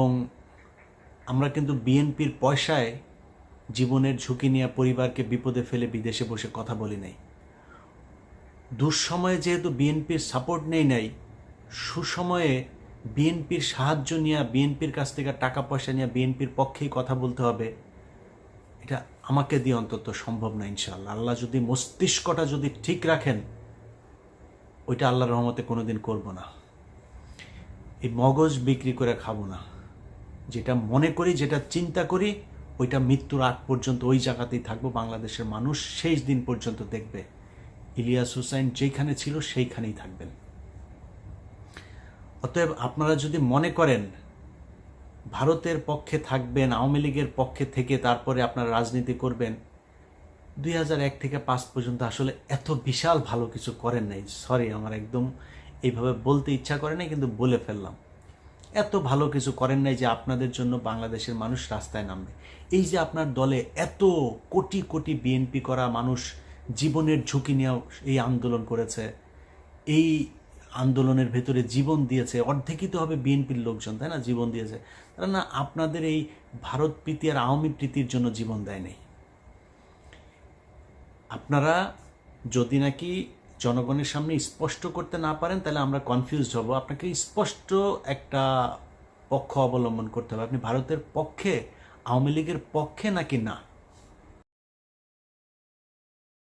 এবং আমরা কিন্তু বিএনপির পয়সায় জীবনের ঝুঁকি নিয়ে পরিবারকে বিপদে ফেলে বিদেশে বসে কথা বলি নাই। দুঃসময়ে যেহেতু বিএনপির সাপোর্ট নাই, সুসময়ে বিএনপির সাহায্য নিয়ে, বিএনপির কাছ থেকে টাকা পয়সা নিয়ে বিএনপির পক্ষেই কথা বলতে হবে, এটা আমাকে দিয়ে অন্তত সম্ভব না। ইনশাআল্লাহ আল্লাহ যদি মস্তিষ্কটা যদি ঠিক রাখেন, ওইটা আল্লাহর রহমতে কোনোদিন করব না। এই মগজ বিক্রি করে খাবো না। যেটা মনে করি, যেটা চিন্তা করি, ওইটা মৃত্যুর আগ পর্যন্ত ওই জায়গাতেই থাকবো। বাংলাদেশের মানুষ শেষ দিন পর্যন্ত দেখবে ইলিয়াস হোসাইন যেখানে ছিল সেইখানেই থাকবেন। অতএব আপনারা যদি মনে করেন ভারতের পক্ষে থাকবেন, আওয়ামী লীগের পক্ষে থেকে তারপরে আপনারা রাজনীতি করবেন, 2001 থেকে 5 পর্যন্ত আসলে এত বিশাল ভালো কিছু করেন নাই। সরি, আমার একদম এইভাবে বলতে ইচ্ছা করে নাই, কিন্তু বলে ফেললাম। এত ভালো কিছু করেন নাই যে আপনাদের জন্য বাংলাদেশের মানুষ রাস্তায় নামবে। এই যে আপনার দলে এত কোটি কোটি বিএনপি করা মানুষ জীবনের ঝুঁকি নিয়ে এই আন্দোলন করেছে, এই আন্দোলনের ভেতরে জীবন দিয়েছে, অর্ধেকই তো হবে বিএনপির লোকজন, তাই না? জীবন দিয়েছে তারা, না আপনাদের এই ভারত প্রীতি আর আওয়ামী প্রীতির জন্য জীবন দেয় নাই। আপনারা যদি নাকি জনগণের সামনে স্পষ্ট করতে না পারেন, তাহলে আমরা কনফিউজড হব। আপনাকে স্পষ্ট একটা পক্ষ অবলম্বন করতে হবে। আপনি ভারতের পক্ষে, আওয়ামী লীগের পক্ষে নাকি না।